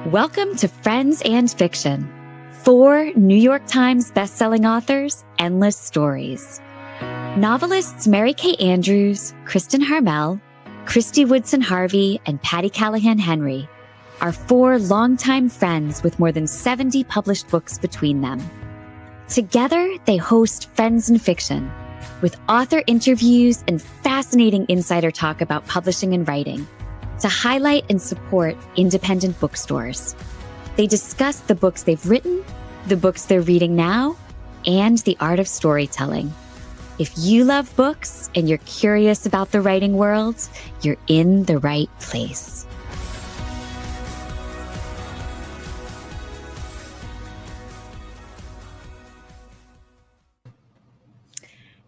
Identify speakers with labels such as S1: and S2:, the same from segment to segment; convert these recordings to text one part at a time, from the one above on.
S1: Welcome to Friends and Fiction. 4 New York Times bestselling authors, endless stories. Novelists Mary Kay Andrews, Kristin Harmel, Kristy Woodson Harvey, and Patti Callahan Henry are 4 longtime friends with more than 70 published books between them. Together, they host Friends and Fiction, with author interviews and fascinating insider talk about publishing and writing, to highlight and support independent bookstores. They discuss the books they've written, the books they're reading now, and the art of storytelling. If you love books and you're curious about the writing world, you're in the right place.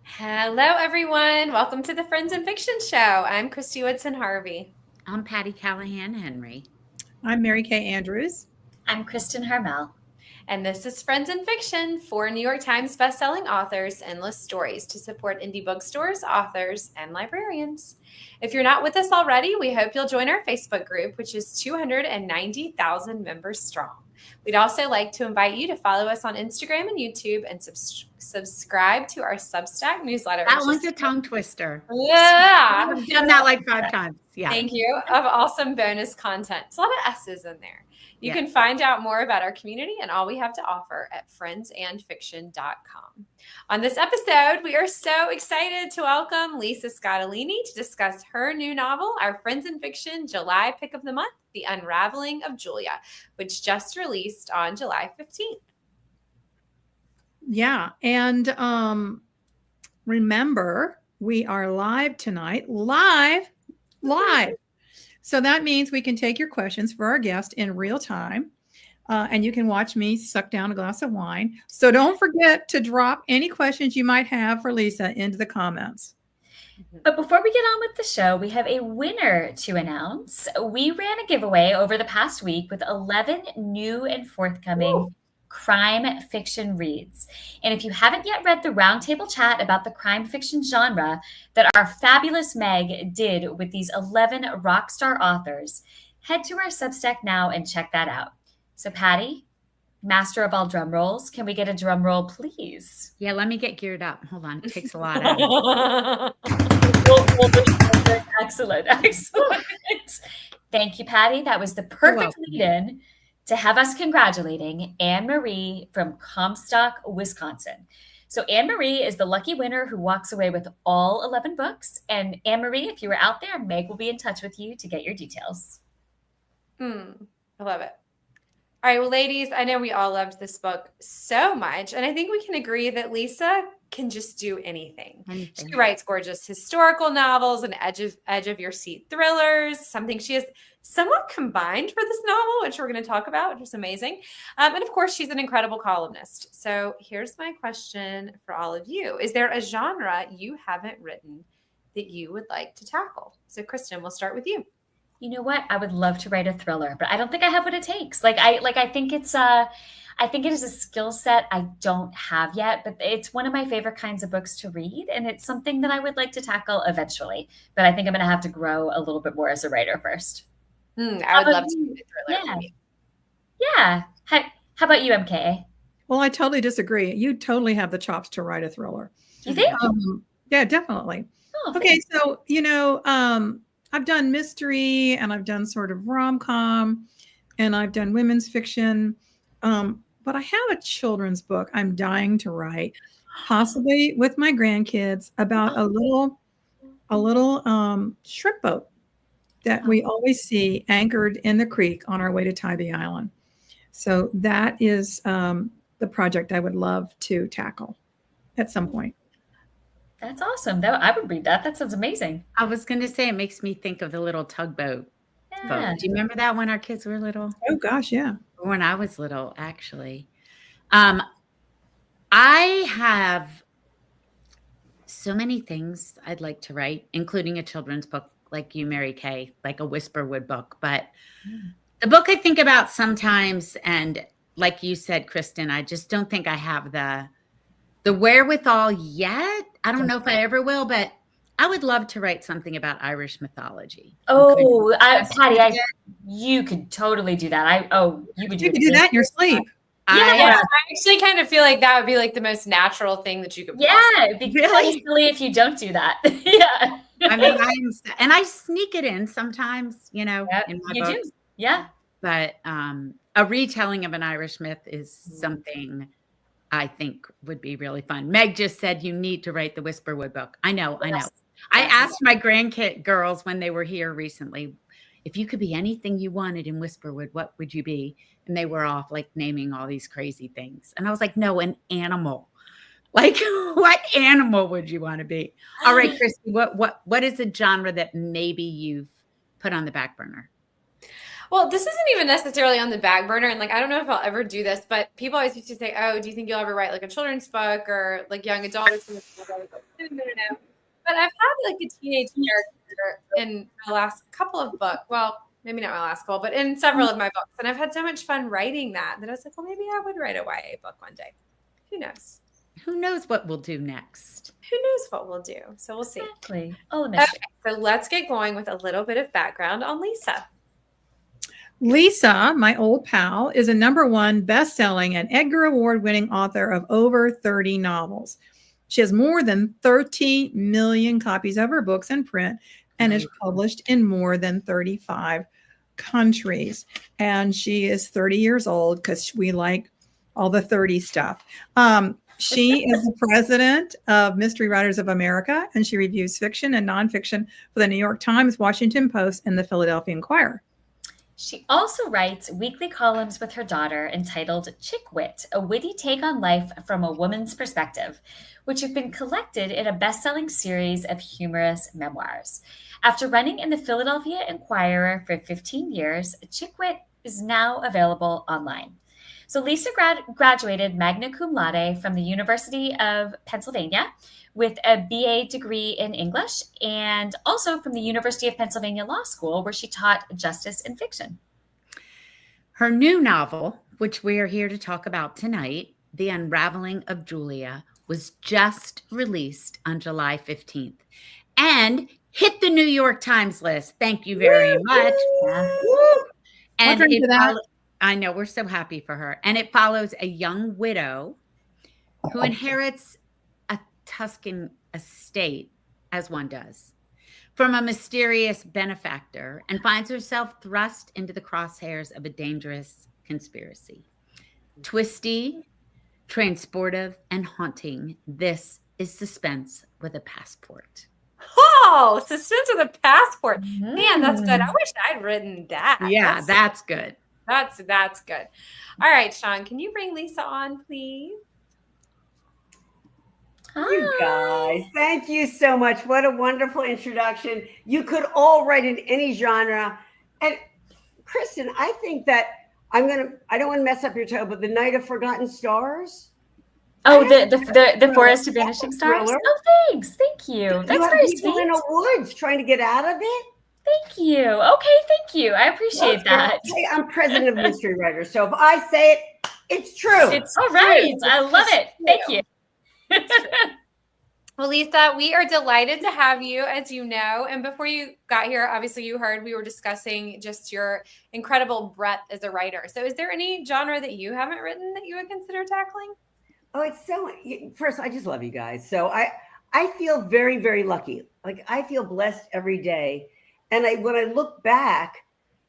S2: Hello, everyone. Welcome to the Friends and Fiction Show. I'm Kristy Woodson Harvey.
S3: I'm Patti Callahan Henry.
S4: I'm Mary Kay Andrews.
S5: I'm Kristin Harmel.
S2: And this is Friends and Fiction, 4 New York Times bestselling authors, endless stories to support indie bookstores, authors, and librarians. If you're not with us already, we hope you'll join our Facebook group, which is 290,000 members strong. We'd also like to invite you to follow us on Instagram and YouTube and subscribe to our Substack newsletter.
S3: That one's a tongue twister.
S2: Yeah.
S3: I've done that like 5 times. Yeah.
S2: Thank you. Of awesome bonus content. There's a lot of S's in there. You can find out more about our community and all we have to offer at friendsandfiction.com. On this episode, we are so excited to welcome Lisa Scottoline to discuss her new novel, our Friends and Fiction July pick of the month, The Unraveling of Julia, which just released on July 15th.
S4: Yeah. And remember, we are live tonight. Live. So that means we can take your questions for our guest in real time. And you can watch me suck down a glass of wine. So don't forget to drop any questions you might have for Lisa into the comments.
S5: But before we get on with the show, we have a winner to announce. We ran a giveaway over the past week with 11 new and forthcoming crime fiction reads. And if you haven't yet read the roundtable chat about the crime fiction genre that our fabulous Meg did with these 11 rock star authors, head to our Substack now and check that out. So Patti, master of all drum rolls, can we get a drum roll, please?
S3: Yeah, let me get geared up. Hold on. It takes a lot out.
S5: Excellent. Thank you, Patti. That was the perfect lead-in to have us congratulating Anne-Marie from Comstock, Wisconsin. So Anne-Marie is the lucky winner who walks away with all 11 books. And Anne-Marie, if you were out there, Meg will be in touch with you to get your details.
S2: I love it. All right, well, ladies, I know we all loved this book so much, and I think we can agree that Lisa can just do anything. She writes gorgeous historical novels and edge of your seat thrillers, something she has somewhat combined for this novel, which we're going to talk about, which is amazing. And of course, she's an incredible columnist. So here's my question for all of you. Is there a genre you haven't written that you would like to tackle? So Kristin, we'll start with you.
S5: You know what? I would love to write a thriller, but I don't think I have what it takes. I think it is a skill set I don't have yet, but it's one of my favorite kinds of books to read. And it's something that I would like to tackle eventually, but I think I'm going to have to grow a little bit more as a writer first.
S2: I would love to read a thriller.
S5: Yeah. How about you, MK?
S4: Well, I totally disagree. You totally have the chops to write a thriller.
S5: You think?
S4: Yeah, definitely.
S5: Oh,
S4: okay. So, I've done mystery and I've done sort of rom-com and I've done women's fiction. But I have a children's book I'm dying to write, possibly with my grandkids, about a little shrimp boat that we always see anchored in the creek on our way to Tybee Island. So that is the project I would love to tackle at some point.
S5: That's awesome. I would read that. That sounds amazing.
S3: I was going to say it makes me think of the little tugboat.
S5: Yeah.
S3: Do you remember that when our kids were little?
S4: Oh, gosh, yeah.
S3: When I was little, actually. I have so many things I'd like to write, including a children's book like you, Mary Kay, like a Whisperwood book. But the book I think about sometimes, and like you said, Kristin, I just don't think I have the wherewithal yet. I don't know if I ever will, but I would love to write something about Irish mythology.
S5: Oh, Patti, you could totally do that. You could
S4: You could do that in your sleep.
S2: I actually kind of feel like that would be like the most natural thing that you could.
S5: It'd be really silly if you don't do that. Yeah.
S3: I mean, I sneak it in sometimes, in my books.
S5: Do. Yeah.
S3: But a retelling of an Irish myth is something I think would be really fun. Meg just said you need to write the Whisperwood book. I know. I asked my grandkid girls when they were here recently, if you could be anything you wanted in Whisperwood, what would you be? And they were off like naming all these crazy things. And I was like, no, an animal. Like, what animal would you want to be? All right, Kristy, what is a genre that maybe you've put on the back burner?
S2: Well, this isn't even necessarily on the back burner. And like, I don't know if I'll ever do this, but people always used to say, oh, do you think you'll ever write like a children's book or like young adult? No. But I've had like a teenage character in the last couple of books. Well, maybe not my last couple, but in several of my books. And I've had so much fun writing that I was like, well, maybe I would write a YA book one day. Who knows?
S3: Who knows what we'll do next?
S2: Who knows what we'll do? So we'll see.
S5: Exactly.
S2: Okay, so let's get going with a little bit of background on Lisa.
S4: Lisa, my old pal, is a #1 best-selling and Edgar Award-winning author of over 30 novels. She has more than 30 million copies of her books in print and is published in more than 35 countries. And she is 30 years old because we like all the 30 stuff. She is the president of Mystery Writers of America, and she reviews fiction and nonfiction for the New York Times, Washington Post, and the Philadelphia Inquirer.
S5: She also writes weekly columns with her daughter entitled Chick Wit, a witty take on life from a woman's perspective, which have been collected in a best-selling series of humorous memoirs. After running in the Philadelphia Inquirer for 15 years, Chick Wit is now available online. So Lisa graduated magna cum laude from the University of Pennsylvania with a BA degree in English, and also from the University of Pennsylvania Law School, where she taught justice and fiction.
S3: Her new novel, which we are here to talk about tonight, The Unraveling of Julia, was just released on July 15th and hit the New York Times list. Thank you very much. And I know, we're so happy for her. And it follows a young widow who inherits a Tuscan estate, as one does, from a mysterious benefactor and finds herself thrust into the crosshairs of a dangerous conspiracy. Twisty, transportive, and haunting, this is suspense with a passport.
S2: Oh, suspense with a passport. Man, that's good. I wish I'd written that.
S3: Yeah, that's good.
S2: That's good. All right, Sean, can you bring Lisa on, please?
S6: You guys, thank you so much. What a wonderful introduction. You could all write in any genre. And Kristin, I think that I don't want to mess up your title, but The Night of Forgotten Stars.
S5: Oh, the Forest of Vanishing Stars. Oh, thanks. Thank you. That's very sweet.
S6: In a woods trying to get out of it.
S5: Thank you. Okay, thank you. I appreciate that.
S6: I'm president of Mystery Writers, so if I say it, it's true.
S5: It's all right. I love it. Thank you.
S2: Well, Lisa, we are delighted to have you, as you know. And before you got here, obviously you heard we were discussing just your incredible breadth as a writer. So is there any genre that you haven't written that you would consider tackling?
S6: Oh, it's so, first, I just love you guys. So I feel very, very lucky. Like I feel blessed every day. And when I look back,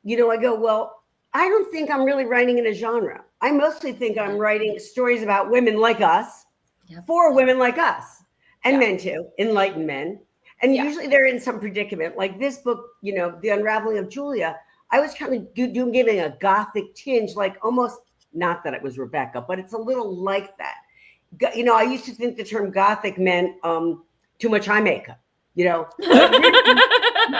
S6: I go, well, I don't think I'm really writing in a genre. I mostly think I'm writing stories about women like us, for women like us, and men too, enlightened men. And usually they're in some predicament. Like this book, The Unraveling of Julia, I was kind of giving a gothic tinge, like almost, not that it was Rebecca, but it's a little like that. I used to think the term gothic meant too much eye makeup,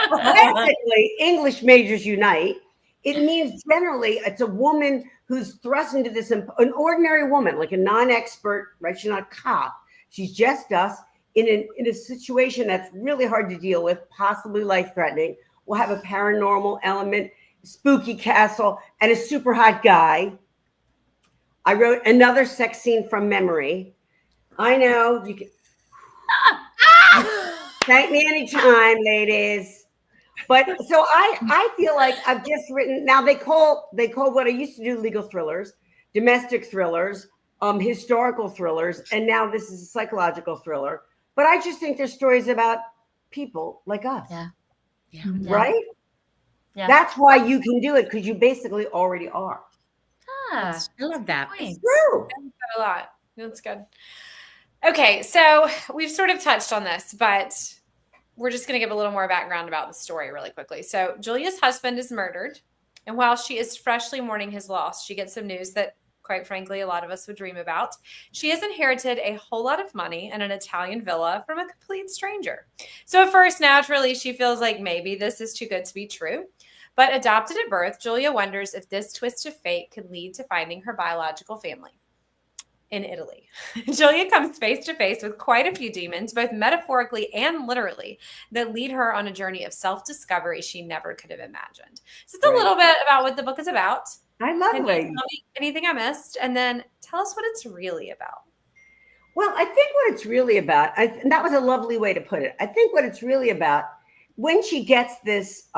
S6: Basically, English majors unite. It means generally it's a woman who's thrust into this, an ordinary woman, like a non-expert, right? She's not a cop. She's just us in a situation that's really hard to deal with, possibly life-threatening. We'll have a paranormal element, spooky castle, and a super hot guy. I wrote another sex scene from memory. I know you can. Thank me anytime, ladies. But so I feel like I've just written. Now they call what I used to do legal thrillers, domestic thrillers, historical thrillers, and now this is a psychological thriller. But I just think they're stories about people like us.
S5: Yeah.
S6: Right?
S5: Yeah.
S6: That's why you can do it, because you basically already are.
S5: Ah,
S3: I love that.
S5: points.
S6: True.
S2: A lot. That's good. Okay, so we've sort of touched on this, but we're just going to give a little more background about the story really quickly. So Julia's husband is murdered, and while she is freshly mourning his loss, she gets some news that, quite frankly, a lot of us would dream about. She has inherited a whole lot of money and an Italian villa from a complete stranger. So at first, naturally, she feels like maybe this is too good to be true. But adopted at birth, Julia wonders if this twist of fate could lead to finding her biological family in Italy. Julia comes face to face with quite a few demons, both metaphorically and literally, that lead her on a journey of self-discovery she never could have imagined. So it's a little bit about what the book is about.
S6: I love
S2: Can
S6: it.
S2: you tell me anything I missed? And then tell us what it's really about.
S6: Well, I think what it's really about, and that was a lovely way to put it. I think what it's really about, when she gets this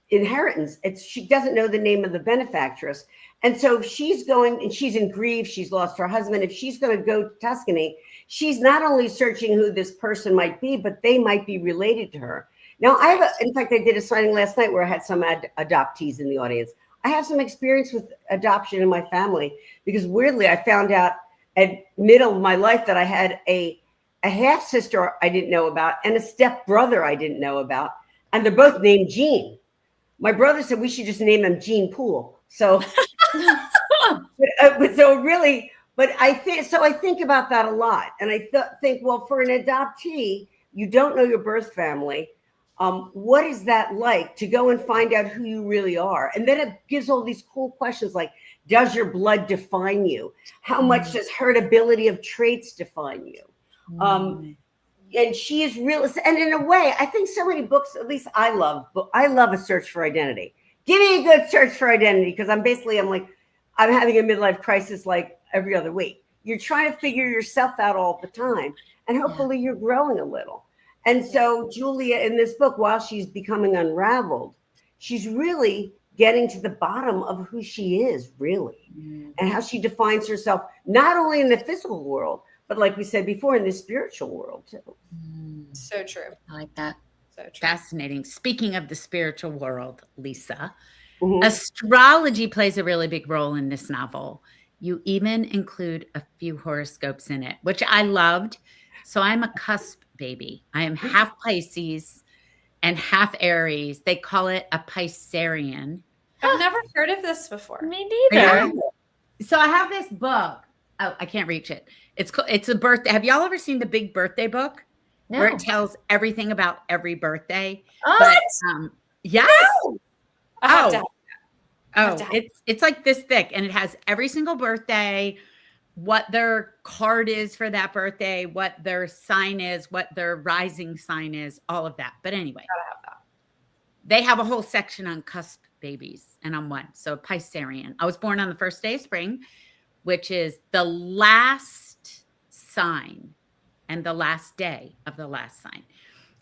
S6: inheritance, she doesn't know the name of the benefactress. And so if she's going and she's in grief, she's lost her husband. If she's going to go to Tuscany, she's not only searching who this person might be, but they might be related to her. Now, in fact, I did a signing last night where I had some adoptees in the audience. I have some experience with adoption in my family because weirdly, I found out at middle of my life that I had a half sister I didn't know about and a step brother I didn't know about. And they're both named Jean. My brother said we should just name them Jean Poole. So, I think about that a lot. And I think, well, for an adoptee, you don't know your birth family. What is that like to go and find out who you really are? And then it gives all these cool questions like, does your blood define you? How much does heritability of traits define you? And she is real. And in a way, I think so many books, at least I love a search for identity. Give me a good search for identity, because I'm having a midlife crisis like every other week. You're trying to figure yourself out all the time. And hopefully you're growing a little. And so Julia in this book, while she's becoming unraveled, she's really getting to the bottom of who she is, really, and how she defines herself, not only in the physical world, but like we said before, in the spiritual world too.
S2: So true.
S5: I like that.
S2: So true.
S3: Fascinating. Speaking of the spiritual world, Lisa, astrology plays a really big role in this novel. You even include a few horoscopes in it, which I loved. So I'm a cusp baby. I am half Pisces and half Aries. They call it a Piscean.
S2: I've never heard of this before.
S5: Me neither.
S3: So I have this book. Oh, I can't reach it. It's a birthday. Have y'all ever seen the big birthday book?
S5: No.
S3: Where it tells everything about every birthday.
S5: What?
S3: But, yes.
S2: No. I have to have
S3: It's like this thick, and it has every single birthday, what their card is for that birthday, what their sign is, what their rising sign is, all of that. But anyway, they have a whole section on cusp babies, and I'm one. So Piscean. I was born on the first day of spring, which is the last sign and the last day of the last sign.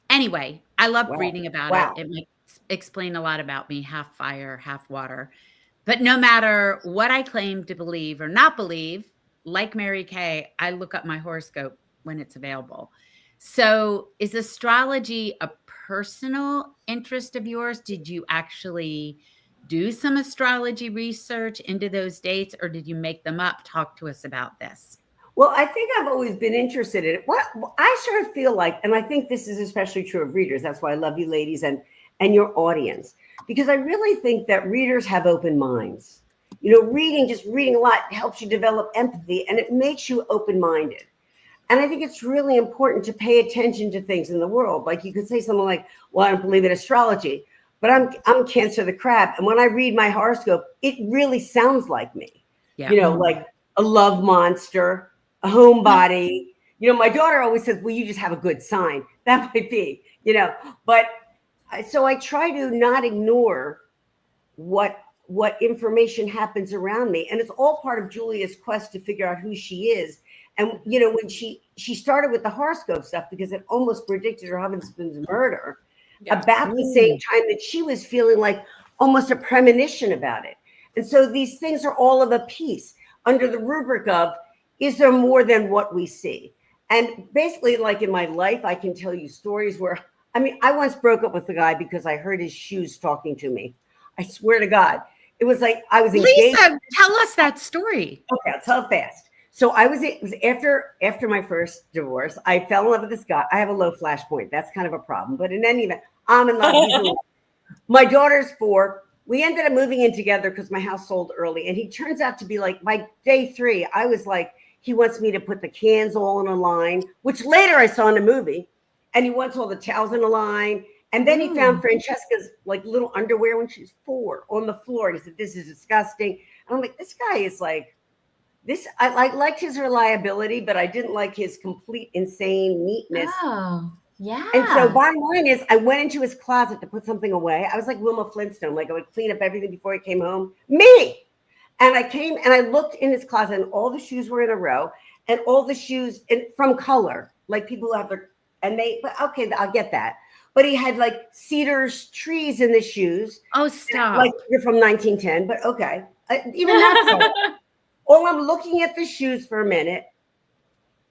S3: Anyway, I love reading about it. It might explain a lot about me, half fire, half water. But no matter what I claim to believe or not believe, like Mary Kay, I look up my horoscope when it's available. So is astrology a personal interest of yours? Did you actually do some astrology research into those dates, or did you make them up? Talk to us about this.
S6: Well, I think I've always been interested in it. What I sort of feel like, and I think this is especially true of readers. That's why I love you ladies and your audience, because I really think that readers have open minds. You know, just reading a lot helps you develop empathy, and it makes you open-minded. And I think it's really important to pay attention to things in the world. Like you could say something like, well, I don't believe in astrology, but I'm Cancer the Crab. And when I read my horoscope, it really sounds like me. Yeah. You know, like a love monster, a homebody. You know, my daughter always says, well, you just have a good sign. That might be, you know, but so I try to not ignore what information happens around me. And it's all part of Julia's quest to figure out who she is. And, you know, when she she started with the horoscope stuff because it almost predicted her husband's murder
S2: Yeah.
S6: about the same time that she was feeling like almost a premonition about it. And so these things are all of a piece under the rubric of, is there more than what we see? And basically, like in my life, I can tell you stories where, I mean, I once broke up with the guy because I heard his shoes talking to me. I swear to God. It was like I was engaged.
S3: Lisa, tell us that story.
S6: Okay, I'll tell it fast. So it was after my first divorce. I fell in love with this guy. I have a low flash point. That's kind of a problem. But in any event, I'm in love. He's in love. My daughter's 4. We ended up moving in together because my house sold early. And he turns out to be like, by day 3, I was like, he wants me to put the cans all in a line, which later I saw in the movie. And he wants all the towels in a line. And then he found Francesca's like little underwear when she was 4 on the floor. And he said, this is disgusting. And I'm like, this guy is like, this. I liked his reliability, but I didn't like his complete insane neatness.
S5: Oh, yeah.
S6: And so bottom line is I went into his closet to put something away. I was like Wilma Flintstone, like I would clean up everything before he came home. Me. And I came and I looked in his closet and all the shoes were in a row and all the shoes from color, like people who have their, but okay, I'll get that. But he had like cedars, trees in the shoes.
S3: Oh, stop.
S6: Like you're from 1910, but okay. Even that. Or I'm looking at the shoes for a minute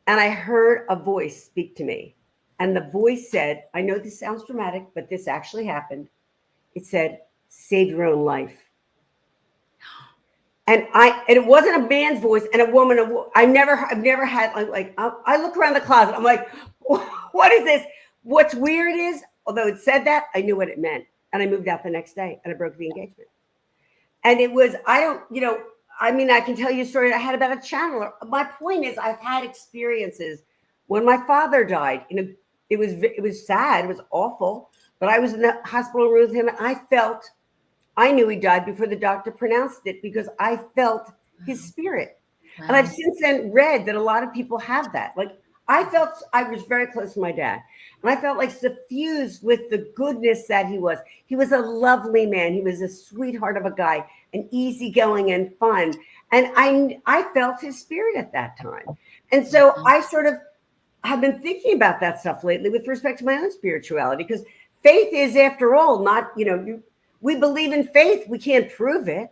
S6: and I heard a voice speak to me. And the voice said, I know this sounds dramatic, but this actually happened. It said, save your own life. And it wasn't a man's voice and a woman. I've never had I look around the closet. I'm like, what is this? What's weird is, although it said that, I knew what it meant. And I moved out the next day and I broke the engagement. And it was, I can tell you a story I had about a channeler. My point is I've had experiences when my father died. It was sad. It was awful. But I was in the hospital room with him and I knew he died before the doctor pronounced it because I felt his spirit. Wow. And I've since then read that a lot of people have that. Like I was very close to my dad and I felt like suffused with the goodness that he was. He was a lovely man. He was a sweetheart of a guy, and easygoing and fun. And I felt his spirit at that time. And so I sort of have been thinking about that stuff lately with respect to my own spirituality, because faith is, after all, not, we believe in faith. We can't prove it.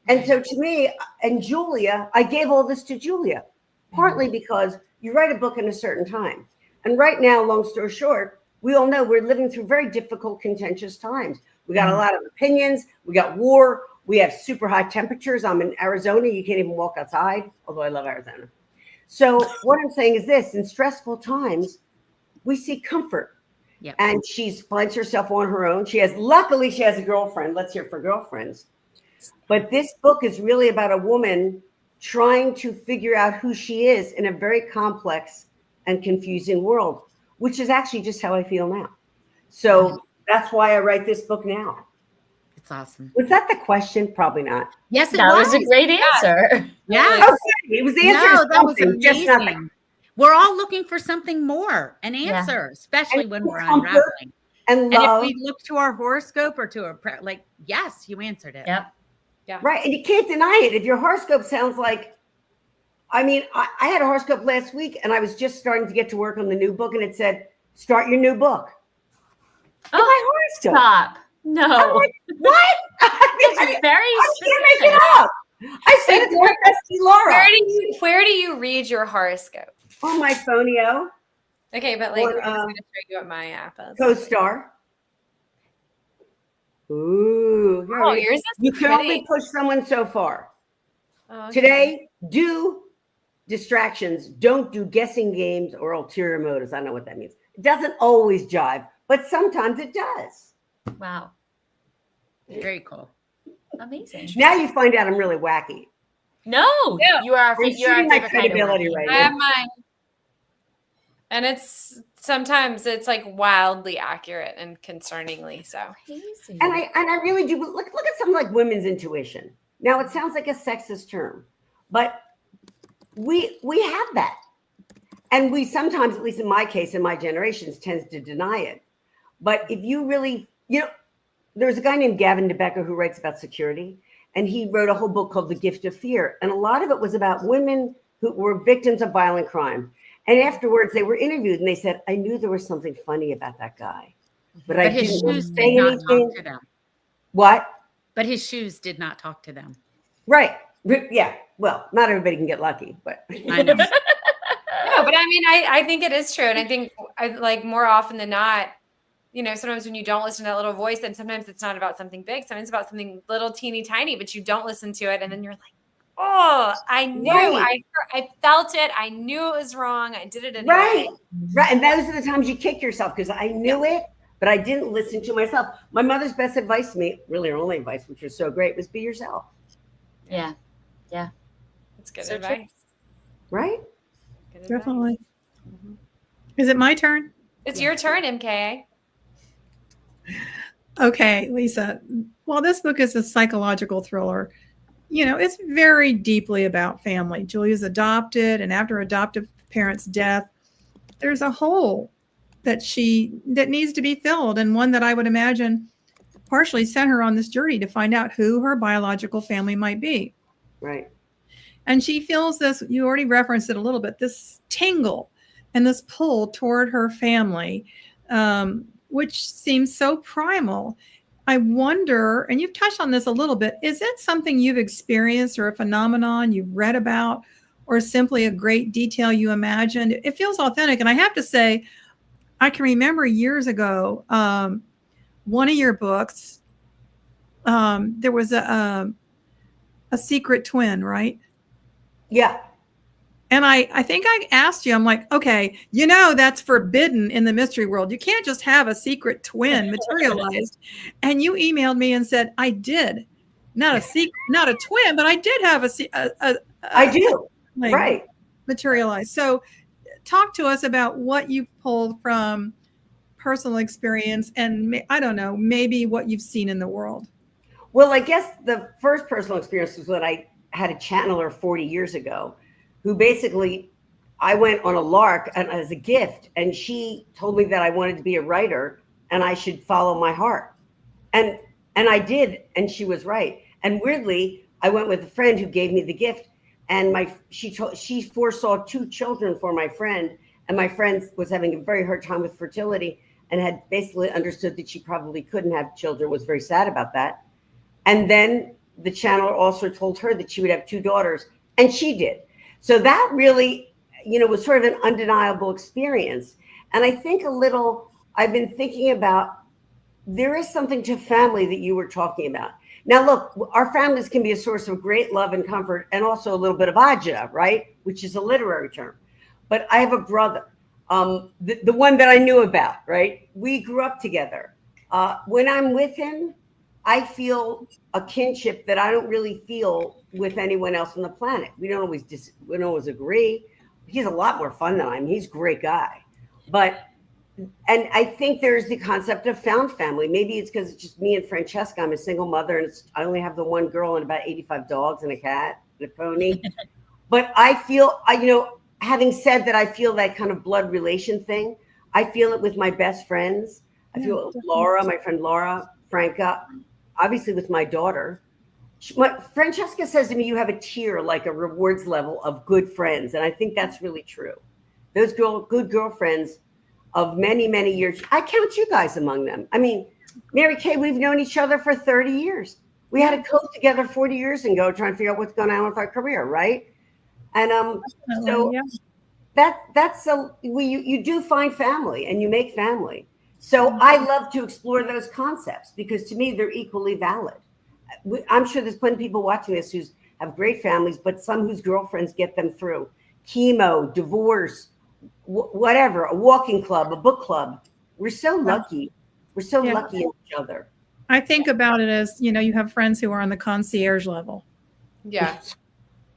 S6: And so to me and Julia, I gave all this to Julia, partly because you write a book in a certain time. And right now, long story short, we all know we're living through very difficult, contentious times. We got a lot of opinions. We got war. We have super high temperatures. I'm in Arizona. You can't even walk outside, although I love Arizona. So what I'm saying is this: in stressful times, we seek comfort. Yep. And she finds herself on her own. Luckily, she has a girlfriend. Let's hear for girlfriends. But this book is really about a woman trying to figure out who she is in a very complex and confusing world, which is actually just how I feel now. So that's why I write this book now.
S3: It's awesome.
S6: Was that the question? Probably not.
S3: Yes,
S5: that was a great answer.
S3: Yeah.
S6: Okay. It was the answer.
S3: No, that was amazing. We're all looking for something more, an answer, especially when we're unraveling.
S6: And
S3: if we look to our horoscope or to yes, you answered it.
S5: Yep.
S2: Yeah.
S6: Right. And you can't deny it. If your horoscope sounds like, I had a horoscope last week and I was just starting to get to work on the new book and it said, start your new book.
S5: Oh, my horoscope. Stop. No.
S6: Like, what?
S5: It's very specific.
S6: Make it up. I said it to my bestie Laura.
S2: Where do you read your horoscope?
S6: On my phoneo.
S2: Okay, but I'm just going to show you what my app is.
S6: Co-star. Ooh.
S2: Yours is
S6: You can
S2: pretty.
S6: only push someone so far.
S2: Okay.
S6: Today, do distractions. Don't do guessing games or ulterior motives. I don't know what that means. It doesn't always jive, but sometimes it does.
S5: Wow.
S3: Very cool.
S5: Amazing.
S6: Now you find out I'm really wacky.
S5: No, you are
S6: my credibility right
S2: I
S6: now.
S2: have mine. And sometimes it's like wildly accurate and concerningly so.
S5: Crazy.
S6: And I really do look at something like women's intuition. Now it sounds like a sexist term, but we have that. And we sometimes, at least in my case, in my generations, tends to deny it. But if you really, there's a guy named Gavin DeBecker who writes about security, and he wrote a whole book called The Gift of Fear. And a lot of it was about women who were victims of violent crime. And afterwards, they were interviewed, and they said, "I knew there was something funny about that guy, but I
S3: his
S6: didn't
S3: shoes
S6: say
S3: did not
S6: anything."
S3: talk to them.
S6: What?
S3: But his shoes did not talk to them.
S6: Right. Yeah. Well, not everybody can get lucky, but
S3: I know.
S2: No, but I mean, I think it is true. And I think like more often than not, you know, sometimes when you don't listen to that little voice, and sometimes it's not about something big, sometimes it's about something little teeny tiny, but you don't listen to it. And then you're like, oh, I knew,
S6: Right.
S2: I felt it. I knew it was wrong. I did it anyway.
S6: right. Right. And those are the times you kick yourself, because I knew it, but I didn't listen to myself. My mother's best advice to me, really her only advice, which was so great, was be yourself.
S5: Yeah. Yeah.
S2: That's good
S5: So true.
S2: advice.
S6: Right?
S2: Good advice.
S4: Definitely. Is it my turn?
S2: It's your turn, MKA.
S4: Okay, Lisa. Well, this book is a psychological thriller. You know, it's very deeply about family. Julia's adopted, and after adoptive parents' death, there's a hole that needs to be filled, and one that I would imagine partially sent her on this journey to find out who her biological family might be.
S6: Right.
S4: And she feels this, you already referenced it a little bit, this tingle and this pull toward her family, which seems so primal. I wonder, and you've touched on this a little bit, is it something you've experienced or a phenomenon you've read about, or simply a great detail you imagined? It feels authentic. And I have to say, I can remember years ago, one of your books, there was a secret twin, right?
S6: Yeah.
S4: And I think I asked you, I'm like, okay, you know, that's forbidden in the mystery world. You can't just have a secret twin materialized. And you emailed me and said, I did. Not a twin, but I did have
S6: I do.
S4: like,
S6: Right.
S4: materialized. So talk to us about what you pulled from personal experience and I don't know, maybe what you've seen in the world.
S6: Well, I guess the first personal experience was when I had a channeler 40 years ago, who basically, I went on a lark and as a gift, and she told me that I wanted to be a writer and I should follow my heart. And I did, and she was right. And weirdly, I went with a friend who gave me the gift, and she foresaw 2 children for my friend, and my friend was having a very hard time with fertility and had basically understood that she probably couldn't have children, was very sad about that. And then the channeler also told her that she would have 2 daughters, and she did. So that really, you know, was sort of an undeniable experience. And I think I've been thinking about, there is something to family that you were talking about. Now, look, our families can be a source of great love and comfort, and also a little bit of agita, right? Which is a literary term. But I have a brother, the one that I knew about, right? We grew up together. When I'm with him, I feel a kinship that I don't really feel with anyone else on the planet. We don't always agree. He's a lot more fun than I am. He's a great guy. And I think there's the concept of found family. Maybe it's because it's just me and Francesca. I'm a single mother, and I only have the one girl and about 85 dogs and a cat and a pony. But I feel, having said that, I feel that kind of blood relation thing. I feel it with my best friends. I feel it with Laura, my friend Laura, Franca, obviously with my daughter. Francesca says to me, you have a tier, like a rewards level of good friends. And I think that's really true. Those good girlfriends of many, many years. I count you guys among them. I mean, Mary Kay, we've known each other for 30 years. We had a coach together 40 years ago trying to figure out what's going on with our career, right? And you do find family and you make family. So I love to explore those concepts because to me, they're equally valid. I'm sure there's plenty of people watching this who have great families, but some whose girlfriends get them through chemo, divorce, whatever, a walking club, a book club. We're so lucky. We're so lucky in each other.
S4: I think about it as, you have friends who are on the concierge level.
S2: Yeah.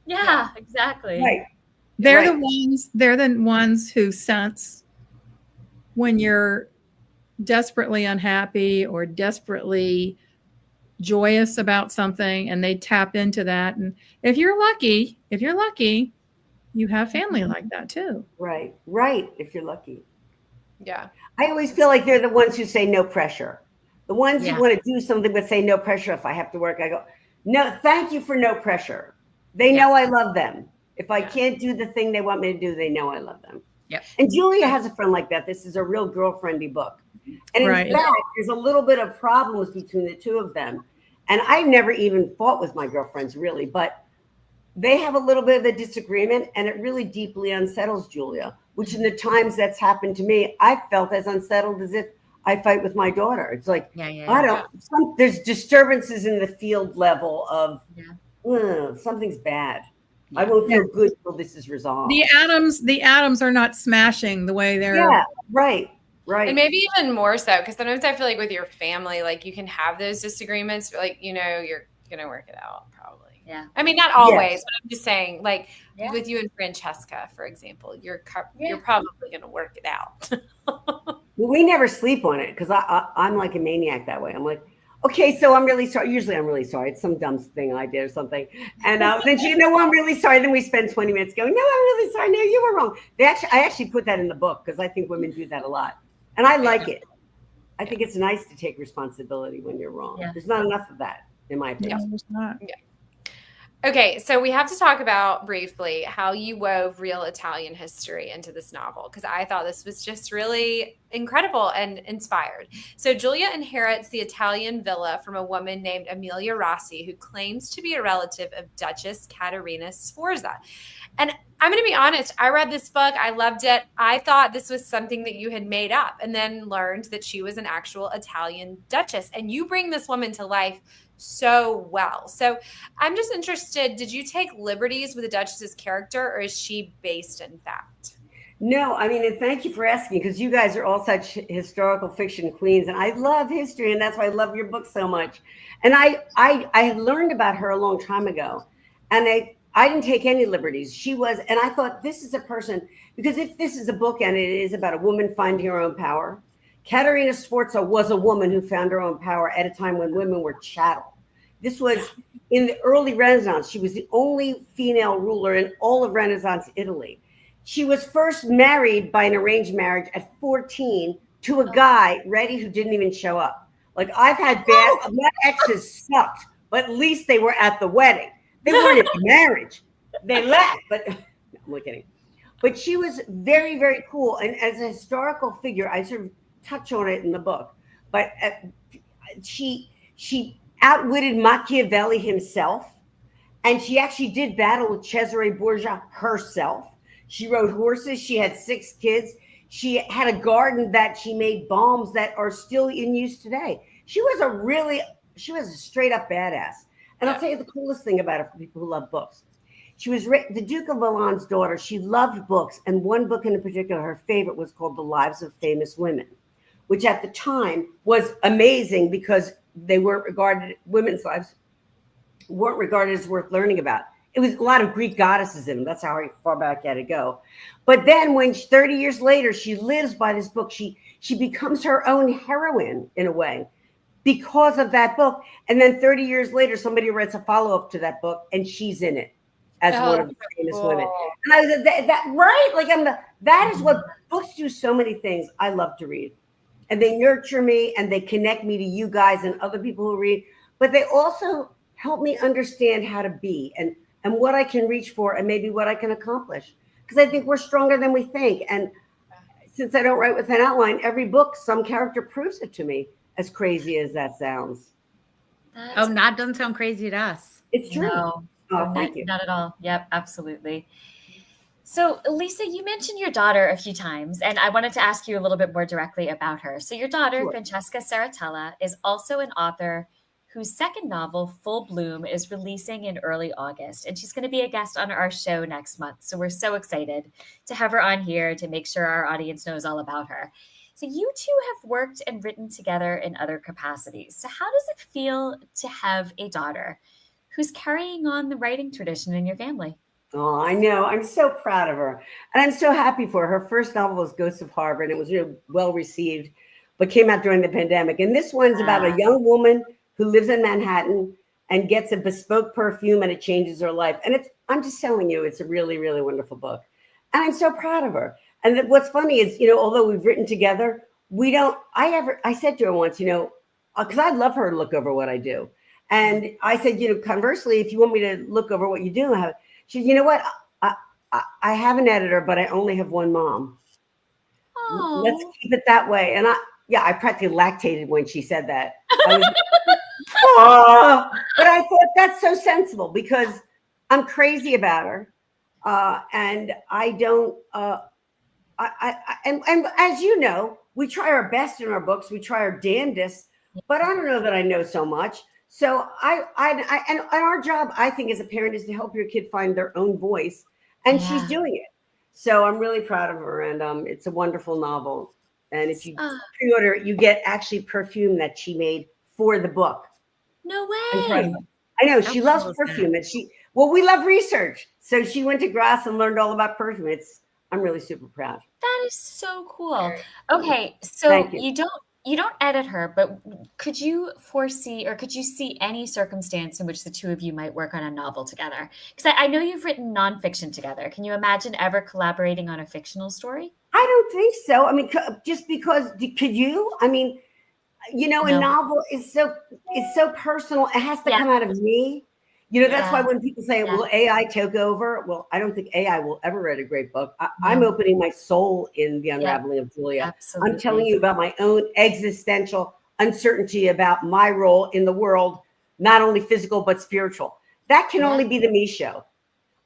S5: Yeah, exactly.
S6: Right.
S4: They're the ones who sense when you're desperately unhappy or desperately joyous about something, and they tap into that. And if you're lucky, you have family like that too.
S6: Right. If you're lucky.
S2: Yeah.
S6: I always feel like they're the ones who say no pressure. The ones who want to do something but say no pressure. If I have to work, I go, no, thank you for no pressure. They know I love them. If I can't do the thing they want me to do, they know I love them.
S3: Yep.
S6: And Julia has a friend like that. This is a real girlfriendy book. And in
S4: Right.
S6: fact, there's a little bit of problems between the two of them. And I never even fought with my girlfriends, really, but they have a little bit of a disagreement, and it really deeply unsettles Julia, which in the times that's happened to me, I felt as unsettled as if I fight with my daughter. It's like, there's disturbances in the field level of something's bad. I won't feel good until this is resolved.
S4: The atoms are not smashing the way they're.
S6: Yeah, right. Right.
S2: And maybe even more so, because sometimes I feel like with your family, like you can have those disagreements, but like, you know, you're going to work it out probably.
S5: Yeah.
S2: I mean, not always, but I'm just saying, like with you and Francesca, for example, you're probably going to work it out.
S6: Well, we never sleep on it because I'm like a maniac that way. I'm like, okay, so I'm really sorry. Usually I'm really sorry. It's some dumb thing I did or something. And then she, I'm really sorry. Then we spend 20 minutes going, no, I'm really sorry. No, you were wrong. I actually put that in the book because I think women do that a lot. And I like it. I think it's nice to take responsibility when you're wrong.
S5: Yeah.
S6: There's not enough of that, in my opinion.
S4: No, there's not.
S2: Okay, so we have to talk about briefly how you wove real Italian history into this novel, because I thought this was just really incredible and inspired. So Julia inherits the Italian villa from a woman named Amelia Rossi, who claims to be a relative of Duchess Caterina Sforza. And I'm going to be honest, I read this book. I loved it. I thought this was something that you had made up, and then learned that she was an actual Italian duchess. And you bring this woman to life so well. So I'm just interested, did you take liberties with the Duchess's character, or is she based in fact?
S6: No, I mean, and thank you for asking, because you guys are all such historical fiction queens, and I love history, and that's why I love your book so much. And I had learned about her a long time ago, and I didn't take any liberties. She was, and I thought, this is a person, because if this is a book and it is about a woman finding her own power, Caterina Sforza was a woman who found her own power at a time when women were chattel. This was in the early Renaissance. She was the only female ruler in all of Renaissance Italy. She was first married by an arranged marriage at 14 to a guy, ready, who didn't even show up. Like, I've had my exes sucked, but at least they were at the wedding. They weren't at the marriage. They left, but I'm kidding. But she was very, very cool. And as a historical figure, I sort of touch on it in the book, but she outwitted Machiavelli himself, and she actually did battle with Cesare Borgia herself. She rode horses. She had 6 kids. She had a garden that she made balms that are still in use today. She was a straight up badass. And I'll tell you the coolest thing about her for people who love books. She was the Duke of Milan's daughter. She loved books. And one book in particular, her favorite, was called The Lives of Famous Women, which at the time was amazing because women's lives weren't regarded as worth learning about. It was a lot of Greek goddesses in them. That's how far back I had to go. But then when 30 years later, she lives by this book, she becomes her own heroine in a way because of that book. And then 30 years later, somebody writes a follow-up to that book, and she's in it as one of the famous women. And I was that right? Like that is what books do. So many things I love to read. And they nurture me, and they connect me to you guys and other people who read, but they also help me understand how to be and what I can reach for and maybe what I can accomplish. Because I think we're stronger than we think. And since I don't write with an outline, every book, some character proves it to me, as crazy as that sounds.
S3: Doesn't sound crazy to us.
S6: It's true.
S5: No,
S6: Thank you.
S5: Not at all. Yep, absolutely. So, Lisa, you mentioned your daughter a few times, and I wanted to ask you a little bit more directly about her. So your daughter, Francesca Saratella, is also an author whose second novel, Full Bloom, is releasing in early August, and she's going to be a guest on our show next month. So we're so excited to have her on here to make sure our audience knows all about her. So you two have worked and written together in other capacities. So how does it feel to have a daughter who's carrying on the writing tradition in your family?
S6: Oh, I know. I'm so proud of her. And I'm so happy for her. Her first novel was Ghosts of Harvard, and it was really well received, but came out during the pandemic. And this one's about a young woman who lives in Manhattan and gets a bespoke perfume, and it changes her life. And I'm just telling you, it's a really, really wonderful book. And I'm so proud of her. And what's funny is, although we've written together, I said to her once, because I'd love her to look over what I do. And I said, conversely, if you want me to look over what you do, she said, you know what? I have an editor, but I only have one mom.
S5: Oh,
S6: Let's keep it that way. And I practically lactated when she said that. I was, but I thought that's so sensible because I'm crazy about her. And I don't, and as you know, we try our best in our books. We try our damnedest, but I don't know that I know so much. So and our job, I think, as a parent is to help your kid find their own voice. And she's doing it. So I'm really proud of her. And it's a wonderful novel. And if you pre-order it, you get actually perfume that she made for the book.
S5: no way.
S6: Incredible. I know she loves perfume. And we love research. So she went to Grasse and learned all about perfume. I'm really super proud.
S5: That is so cool. Okay, so
S6: Thank you.
S5: You don't edit her, but could you foresee or could you see any circumstance in which the two of you might work on a novel together? Because I know you've written nonfiction together. Can you imagine ever collaborating on a fictional story?
S6: I don't think so. I mean, just because, could you? I mean, a novel is so personal. It has to come out of me. That's why when people say, will AI take over? Well, I don't think AI will ever write a great book. I'm opening my soul in The Unraveling of Julia.
S5: Absolutely.
S6: I'm telling you about my own existential uncertainty about my role in the world, not only physical, but spiritual. That can only be the me show.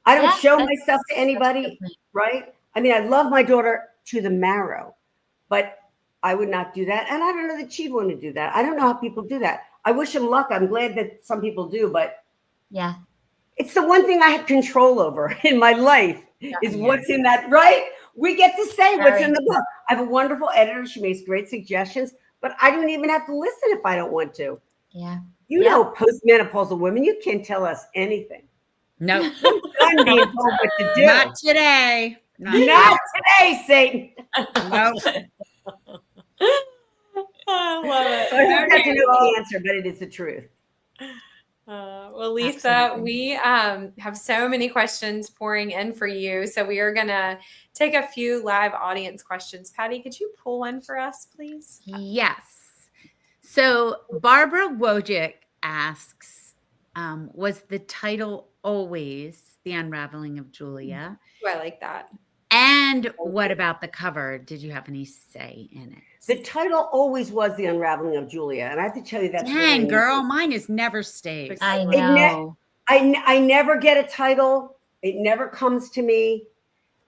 S6: I don't show myself to anybody, right? I mean, I love my daughter to the marrow, but I would not do that. And I don't know that she'd want to do that. I don't know how people do that. I wish them luck. I'm glad that some people do, but
S5: yeah,
S6: it's the one thing I have control over in my life is what's in that, right? We get to say what's in the book. I have a wonderful editor. She makes great suggestions, but I don't even have to listen if I don't want to.
S5: Yeah.
S6: Postmenopausal women, you can't tell us anything.
S3: No.
S6: I'm being told what to do.
S3: Not today.
S6: Not today, Satan.
S3: Nope.
S2: I love it.
S6: I don't have to know the answer, but it is the truth.
S2: Well, Lisa, we have so many questions pouring in for you. So we are going to take a few live audience questions. Patti, could you pull one for us, please?
S3: Yes. So Barbara Wojcik asks, was the title always The Unraveling of Julia?
S2: Oh, I like that.
S3: And what about the cover? Did you have any say in it?
S6: The title always was The Unraveling of Julia. And I have to tell you that's
S3: Dang,
S6: really
S3: girl, mine has never stayed.
S5: I know.
S6: I never get a title. It never comes to me.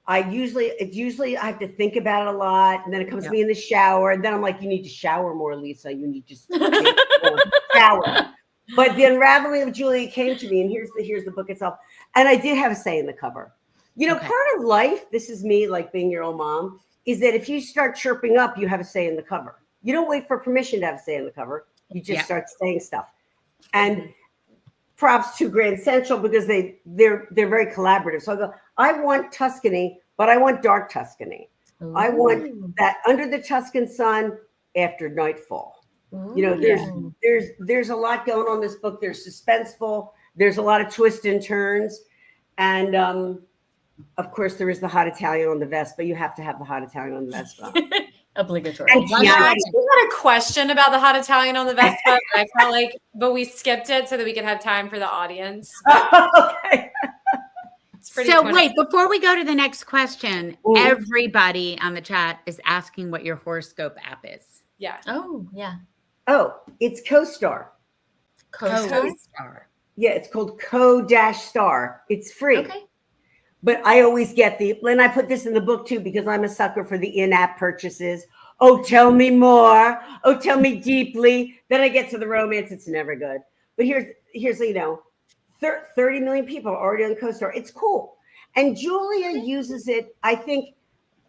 S6: I usually I have to think about it a lot. And then it comes to me in the shower. And then I'm like, you need to shower more, Lisa. You need to just shower. But The Unraveling of Julia came to me, and here's the book itself. And I did have a say in the cover. Part of life, this is me like being your own mom, is that if you start chirping up, you have a say in the cover. You don't wait for permission to have a say in the cover. You just start saying stuff. And props to Grand Central because they're very collaborative. So I go, I want Tuscany, but I want dark Tuscany. Ooh. I want that under the Tuscan sun after nightfall. Ooh, there's a lot going on in this book. There's suspenseful. There's a lot of twists and turns. And of course, there is the hot Italian on the vest, but you have to have the hot Italian on the vest.
S5: Obligatory.
S2: We had a question about the hot Italian on the vest, but I felt like, but we skipped it so that we could have time for the audience.
S6: Okay.
S3: So wait, before we go to the next question, everybody on the chat is asking what your horoscope app is.
S2: Yeah.
S5: Oh, yeah.
S6: Oh, it's CoStar.
S3: CoStar.
S6: Yeah, it's called Co-Star. It's free.
S5: Okay.
S6: But I always get and I put this in the book too, because I'm a sucker for the in-app purchases. Oh, tell me more. Oh, tell me deeply. Then I get to the romance. It's never good. But here's 30 million people are already on CoStar. It's cool. And Julia uses it. I think,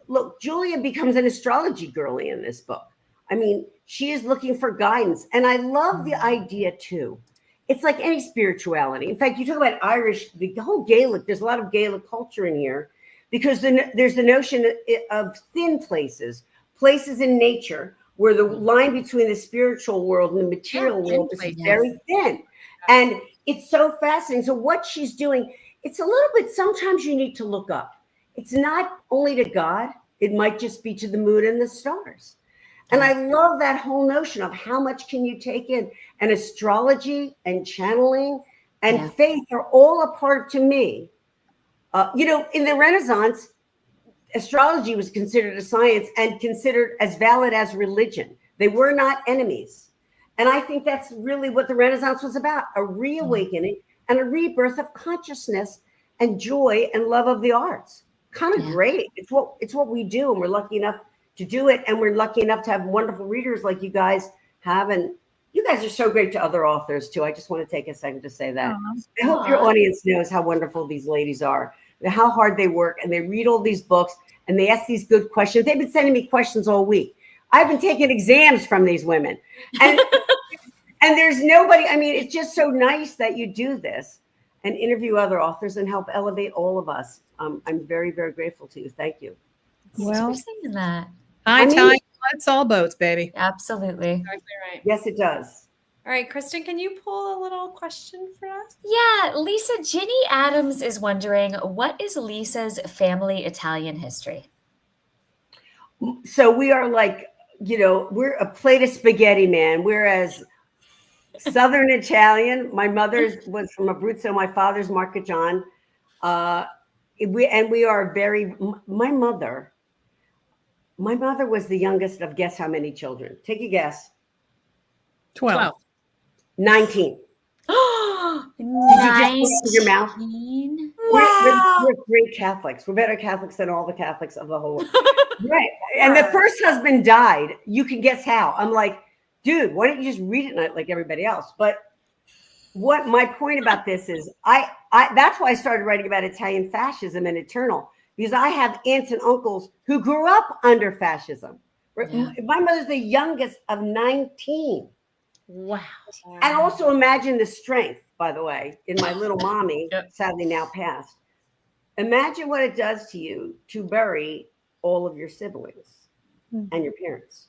S6: look, Julia becomes an astrology girly in this book. I mean, she is looking for guidance. And I love the idea too. It's like any spirituality. In fact, you talk about Irish, the whole Gaelic, there's a lot of Gaelic culture in here because there's the notion of thin places in nature where the line between the spiritual world and the material world is very thin. And it's so fascinating. So what she's doing, it's a little bit, sometimes you need to look up. It's not only to God, it might just be to the moon and the stars. And I love that whole notion of how much can you take in. And astrology and channeling and faith are all a part, to me, In the Renaissance, astrology was considered a science and considered as valid as religion. They were not enemies. And I think that's really what the Renaissance was about, a reawakening and a rebirth of consciousness and joy and love of the arts. Kind of great. It's what we do, and we're lucky enough to do it. And we're lucky enough to have wonderful readers like you guys have. And you guys are so great to other authors too. I just want to take a second to say that. I hope your audience knows how wonderful these ladies are, how hard they work, and they read all these books and they ask these good questions. They've been sending me questions all week. I've been taking exams from these women, and and there's nobody. I mean, it's just so nice that you do this and interview other authors and help elevate all of us. I'm very, very grateful to you. Thank you.
S4: Well,
S5: for saying that.
S4: I tell you, it's all boats, baby.
S5: Absolutely.
S2: Exactly right.
S6: Yes, it does.
S2: All right, Kristin, can you pull a little question for us?
S5: Yeah, Lisa, Ginny Adams is wondering, what is Lisa's family Italian history?
S6: So we are like, we're a plate of spaghetti, man. Whereas Southern Italian, my mother's was from Abruzzo, my father's Marchigian. We are very, my mother was the youngest of, guess how many children? Take a guess.
S4: 12.
S6: 19.
S5: Oh,
S6: Did you just put it in your mouth?
S2: Wow.
S6: We're great Catholics. We're better Catholics than all the Catholics of the whole world. Right. And the first husband died. You can guess how. I'm like, dude, why don't you just read it like everybody else? But what my point about this is, I that's why I started writing about Italian fascism and Eternal, because I have aunts and uncles who grew up under fascism. Yeah. My mother's the youngest of 19.
S3: Wow.
S6: And also imagine the strength, by the way, in my little mommy, sadly now passed. Imagine what it does to you to bury all of your siblings and your parents.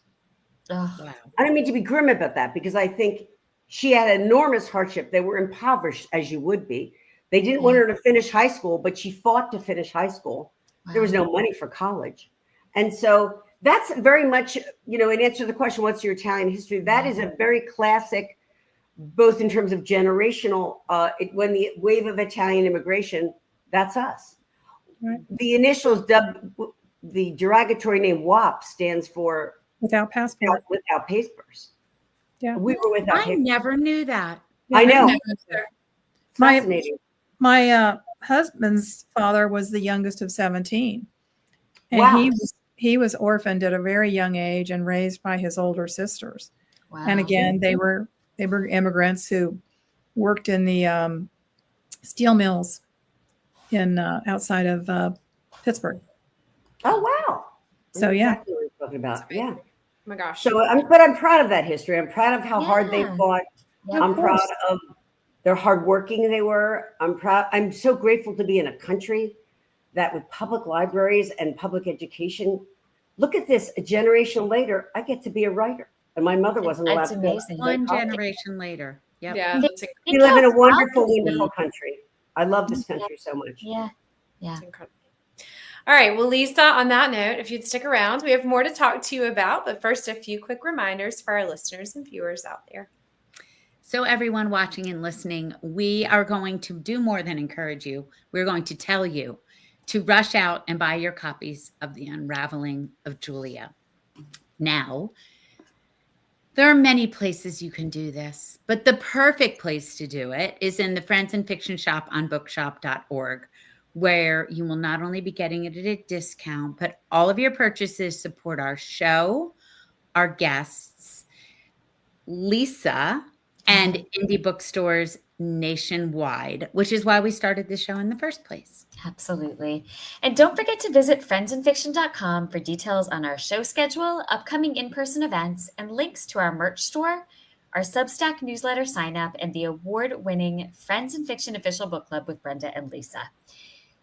S5: Oh,
S3: Wow.
S6: I don't mean to be grim about that, because I think she had enormous hardship. They were impoverished, as you would be. They didn't want her to finish high school, but she fought to finish high school. Wow. There was no money for college. And so that's very much, in answer to the question, what's your Italian history? That is a very classic, both in terms of generational, when the wave of Italian immigration, that's us. Right. The initials, the derogatory name WAP stands for
S4: without passport.
S6: Without papers.
S4: Yeah.
S6: We were without papers.
S3: I never knew that.
S6: I know.
S4: Fascinating. My husband's father was the youngest of 17. And
S6: wow.
S4: He was orphaned at a very young age and raised by his older sisters.
S5: wow.
S4: And again, they were immigrants who worked in the steel mills in outside of Pittsburgh.
S6: Oh wow!
S4: So
S6: exactly what we're talking about. Yeah.
S2: Oh my gosh.
S6: So I'm proud of that history. I'm proud of how hard they fought.
S5: Yeah,
S6: I'm proud of their hardworking they were. I'm so grateful to be in a country that with public libraries and public education, look at this, a generation later, I get to be a writer. And my mother wasn't allowed to go.
S3: One generation later. Yep.
S2: Yeah.
S6: We live in a wonderful, wonderful country. I love this country so much.
S5: Yeah. Yeah.
S2: It's incredible. All right. Well, Lisa, on that note, if you'd stick around, we have more to talk to you about. But first, a few quick reminders for our listeners and viewers out there.
S3: So everyone watching and listening, we are going to do more than encourage you. We're going to tell you to rush out and buy your copies of The Unraveling of Julia. Now, there are many places you can do this, but the perfect place to do it is in the Friends and Fiction shop on bookshop.org, where you will not only be getting it at a discount, but all of your purchases support our show, our guests, Lisa, and indie bookstores nationwide, which is why we started this show in the first place.
S5: Absolutely. And don't forget to visit friendsandfiction.com for details on our show schedule, upcoming in-person events, and links to our merch store, our Substack newsletter sign-up, and the award-winning Friends and Fiction official book club with Brenda and Lisa.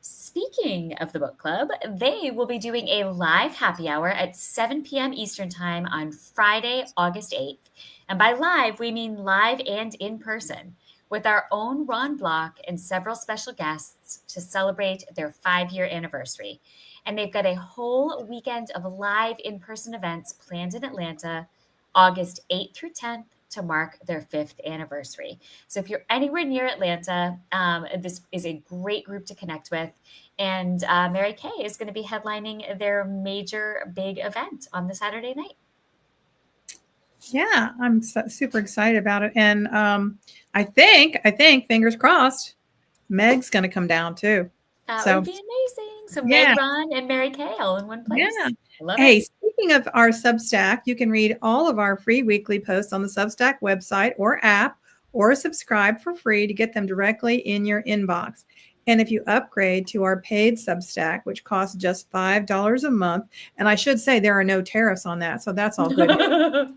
S5: Speaking of the book club, they will be doing a live happy hour at 7 p.m. Eastern Time on Friday, August 8th. And by live, we mean live and in person, with our own Ron Block and several special guests to celebrate their 5-year anniversary. And they've got a whole weekend of live in-person events planned in Atlanta, August 8th through 10th, to mark their 5th anniversary. So if you're anywhere near Atlanta, this is a great group to connect with. And Mary Kay is going to be headlining their major big event on the Saturday night.
S4: Yeah, I'm super excited about it. And I think, fingers crossed, Meg's going to come down too.
S5: That
S4: So,
S5: would be amazing. So
S4: yeah.
S5: Meg, Ron, and Mary Kay all in one place.
S4: Yeah.
S5: Love
S4: Hey,
S5: it.
S4: speaking of our Substack, you can read all of our free weekly posts on the Substack website or app, or subscribe for free to get them directly in your inbox. And if you upgrade to our paid Substack, which costs just $5 a month, and I should say there are no tariffs on that, so that's all good.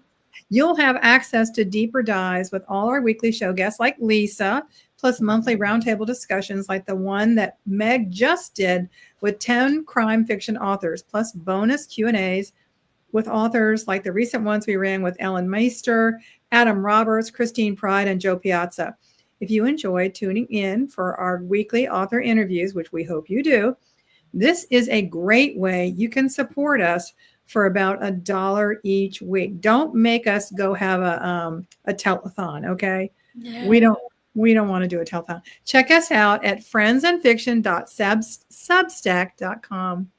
S4: You'll have access to deeper dives with all our weekly show guests like Lisa, plus monthly roundtable discussions like the one that Meg just did with 10 crime fiction authors, plus bonus Q&As with authors like the recent ones we ran with Ellen Meister, Adam Roberts, Christine Pride, and Joe Piazza. If you enjoy tuning in for our weekly author interviews, which we hope you do, this is a great way you can support us for about $1 each week. Don't make us go have a telethon, okay? No. We don't want to do a telethon. Check us out at friendsandfiction.substack.com.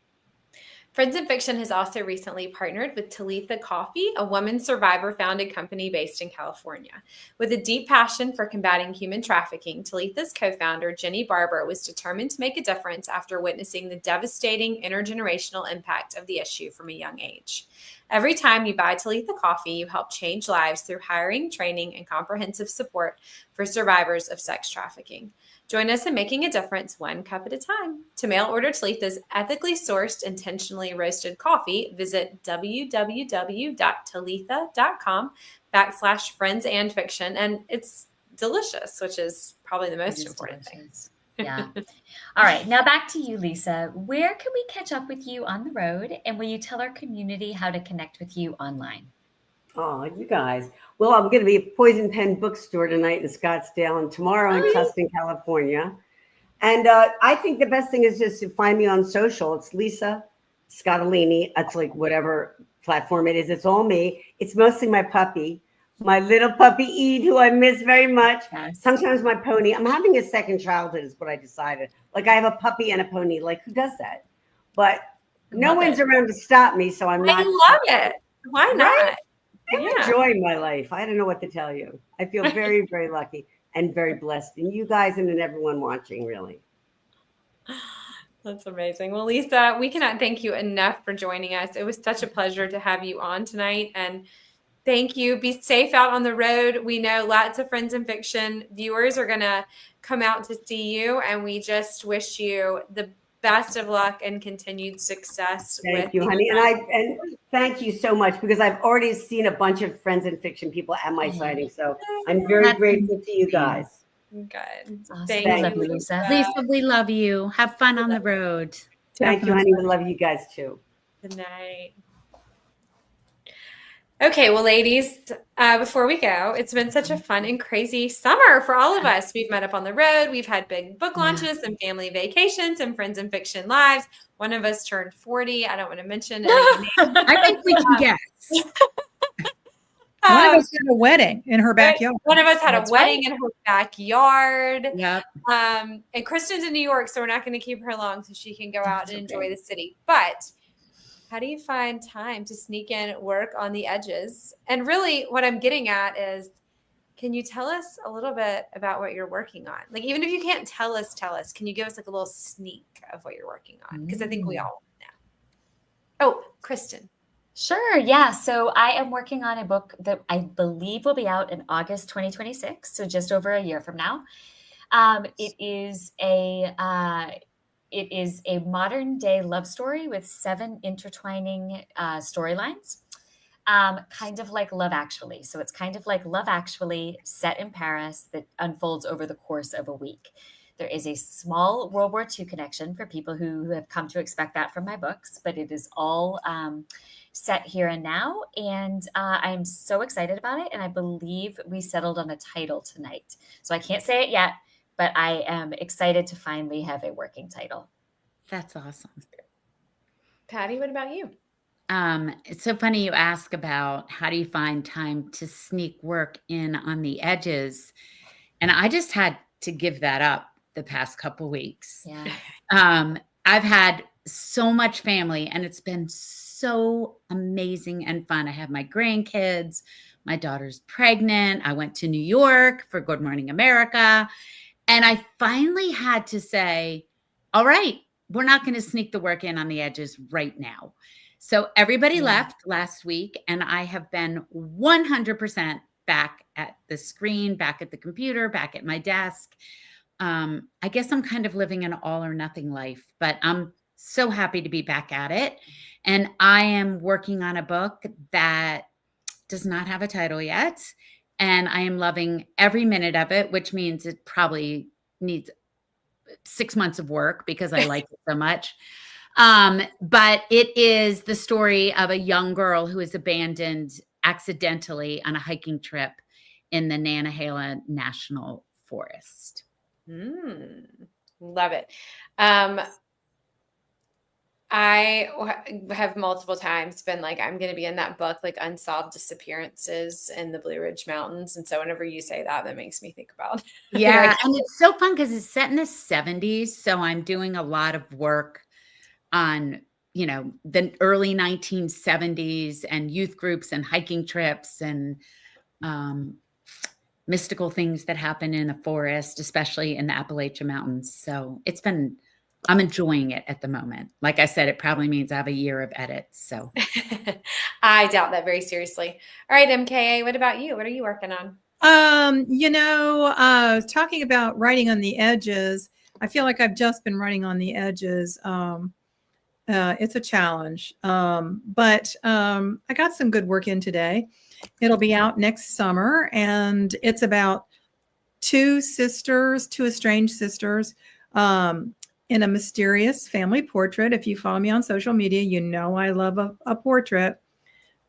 S2: Friends in Fiction has also recently partnered with Talitha Coffee, a woman survivor-founded company based in California. With a deep passion for combating human trafficking, Talitha's co-founder, Jenny Barber, was determined to make a difference after witnessing the devastating intergenerational impact of the issue from a young age. Every time you buy Talitha Coffee, you help change lives through hiring, training, and comprehensive support for survivors of sex trafficking. Join us in making a difference one cup at a time. To mail order Talitha's ethically sourced, intentionally roasted coffee, visit www.talitha.com/friendsandfiction. And it's delicious, which is probably the most important thing.
S5: Yeah. All right. Now back to you, Lisa. Where can we catch up with you on the road? And will you tell our community how to connect with you online?
S6: Oh, you guys. Well, I'm going to be at Poison Pen Bookstore tonight in Scottsdale and tomorrow in Tustin, California. And I think the best thing is just to find me on social. It's Lisa Scottoline. It's like whatever platform it is. It's all me. It's mostly my puppy, my little puppy Eve, who I miss very much. Yes. Sometimes my pony. I'm having a second childhood is what I decided. Like I have a puppy and a pony. Like who does that? But no one's around to stop me. So I'm not.
S2: I love it. Why not?
S6: Right? I'm enjoying my life. I don't know what to tell you. I feel very, very lucky and very blessed. And you guys and everyone watching, really.
S2: That's amazing. Well, Lisa, we cannot thank you enough for joining us. It was such a pleasure to have you on tonight. And thank you. Be safe out on the road. We know lots of Friends in Fiction viewers are going to come out to see you. And we just wish you the best of luck and continued success.
S6: Thank you, honey. And thank you so much because I've already seen a bunch of Friends in Fiction people at my sighting. So I'm very grateful to you guys.
S2: Good.
S5: Awesome.
S2: Thank you,
S5: Lisa.
S3: Lisa, we love you. Have fun on the road.
S6: Thank you, honey. We love you guys too.
S2: Good night. Okay, well, ladies, before we go, it's been such a fun and crazy summer for all of us. We've met up on the road. We've had big book launches and family vacations and Friends in Fiction lives. One of us turned 40. I don't want to mention any names.
S3: I think we can guess.
S4: One of us had a wedding in her backyard.
S2: One of us had a wedding in her backyard.
S3: Yep.
S2: And Kristen's in New York, so we're not going to keep her long so she can go out and enjoy the city. But how do you find time to sneak in work on the edges? And really what I'm getting at is, can you tell us a little bit about what you're working on? Like, even if you can't tell us, can you give us like a little sneak of what you're working on? Because I think we all know. Oh, Kristin.
S5: Sure. Yeah. So I am working on a book that I believe will be out in August 2026. So just over a year from now. It is a modern day love story with 7 intertwining storylines, kind of like Love Actually. So it's kind of like Love Actually set in Paris that unfolds over the course of a week. There is a small World War II connection for people who have come to expect that from my books, but it is all set here and now. And I'm so excited about it. And I believe we settled on a title tonight. So I can't say it yet, but I am excited to finally have a working title.
S3: That's awesome.
S2: Patti, what about you?
S3: It's so funny you ask about how do you find time to sneak work in on the edges. And I just had to give that up the past couple weeks.
S5: Yeah.
S3: I've had so much family and it's been so amazing and fun. I have my grandkids, my daughter's pregnant. I went to New York for Good Morning America. And I finally had to say, all right, we're not going to sneak the work in on the edges right now. So everybody left last week and I have been 100% back at the screen, back at the computer, back at my desk. I guess I'm kind of living an all or nothing life, but I'm so happy to be back at it. And I am working on a book that does not have a title yet. And I am loving every minute of it, which means it probably needs 6 months of work because I like it so much. But it is the story of a young girl who is abandoned accidentally on a hiking trip in the Nantahala National Forest.
S2: Love it. I have multiple times been like, I'm going to be in that book, like Unsolved Disappearances in the Blue Ridge Mountains. And so whenever you say that, that makes me think about.
S3: Yeah. And it's so fun because it's set in the 70s. So I'm doing a lot of work on, you know, the early 1970s and youth groups and hiking trips and mystical things that happen in the forest, especially in the Appalachian Mountains. So I'm enjoying it at the moment. Like I said, it probably means I have a year of edits. So
S2: I doubt that very seriously. All right, MKA, what about you? What are you working on?
S4: Talking about writing on the edges, I feel like I've just been writing on the edges. It's a challenge, but I got some good work in today. It'll be out next summer, and it's about two estranged sisters, in a mysterious family portrait. If you follow me on social media, you know I love a portrait.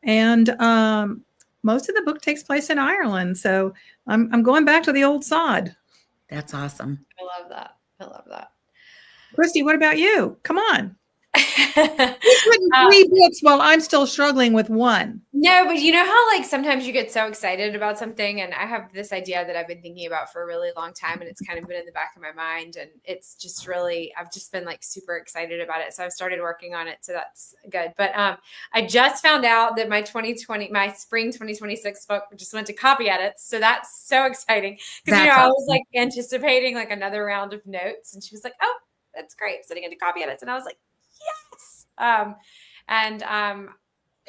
S4: And most of the book takes place in Ireland. So I'm going back to the old sod.
S3: That's awesome.
S2: I love that. I love that.
S4: Kristy, what about you? Come on. He's written 3 books while I'm still struggling with one.
S2: No, but you know how like sometimes you get so excited about something, and I have this idea that I've been thinking about for a really long time, and it's kind of been in the back of my mind, and it's just really, I've just been like super excited about it. So I've started working on it. So that's good. But I just found out that my spring 2026 book just went to copy edits. So that's so exciting. Because I was like anticipating like another round of notes, and she was like, oh, that's great. Sitting into copy edits. And I was like, yes.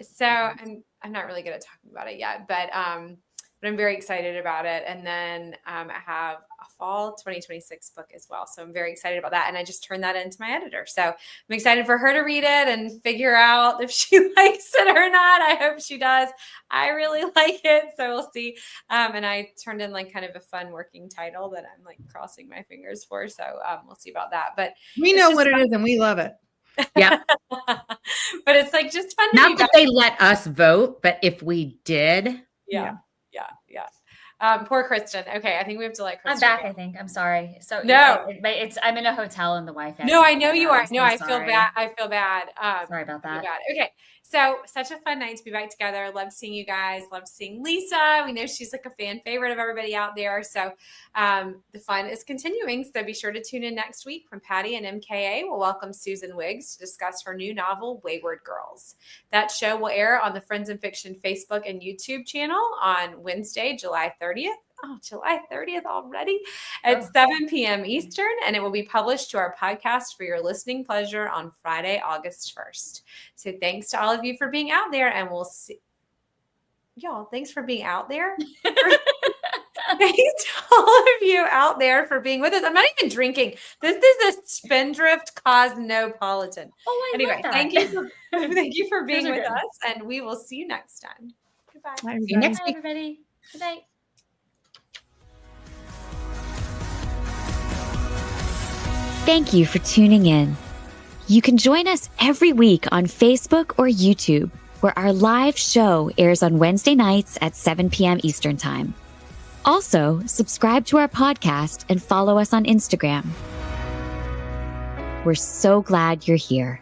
S2: So I'm not really good at talking about it yet, but I'm very excited about it. And then I have a fall 2026 book as well. So I'm very excited about that. And I just turned that into my editor. So I'm excited for her to read it and figure out if she likes it or not. I hope she does. I really like it. So we'll see. And I turned in like kind of a fun working title that I'm like crossing my fingers for. So we'll see about that. But
S4: we know what it is and we love it.
S3: Yeah.
S2: But it's like just fun.
S3: Not that they let us vote, but if we did.
S2: Yeah. Poor Kristin. Okay, I think we have to let Kristin.
S5: I'm back, I think. I'm sorry. So
S2: no,
S5: I'm in a hotel and the Wi-Fi.
S2: No, I know you are. No, I
S5: sorry.
S2: feel bad.
S5: Sorry about that.
S2: Okay. So such a fun night to be back together. Love seeing you guys. Love seeing Lisa. We know she's like a fan favorite of everybody out there. So the fun is continuing. So be sure to tune in next week when Patti and MKA will welcome Susan Wiggs to discuss her new novel, Wayward Girls. That show will air on the Friends in Fiction Facebook and YouTube channel on Wednesday, July 30th. Oh, July 30th already at 7 p.m. Eastern. And it will be published to our podcast for your listening pleasure on Friday, August 1st. So thanks to all of you for being out there, and we'll see. Y'all, thanks for being out there. Thanks to all of you out there for being with us. I'm not even drinking. This is a Spindrift Cosmopolitan.
S5: Oh,
S2: anyway, thank you for being with us, and we will see you next time. Goodbye.
S3: See you next week,
S5: everybody. Good night.
S1: Thank you for tuning in. You can join us every week on Facebook or YouTube, where our live show airs on Wednesday nights at 7 p.m. Eastern Time. Also, subscribe to our podcast and follow us on Instagram. We're so glad you're here.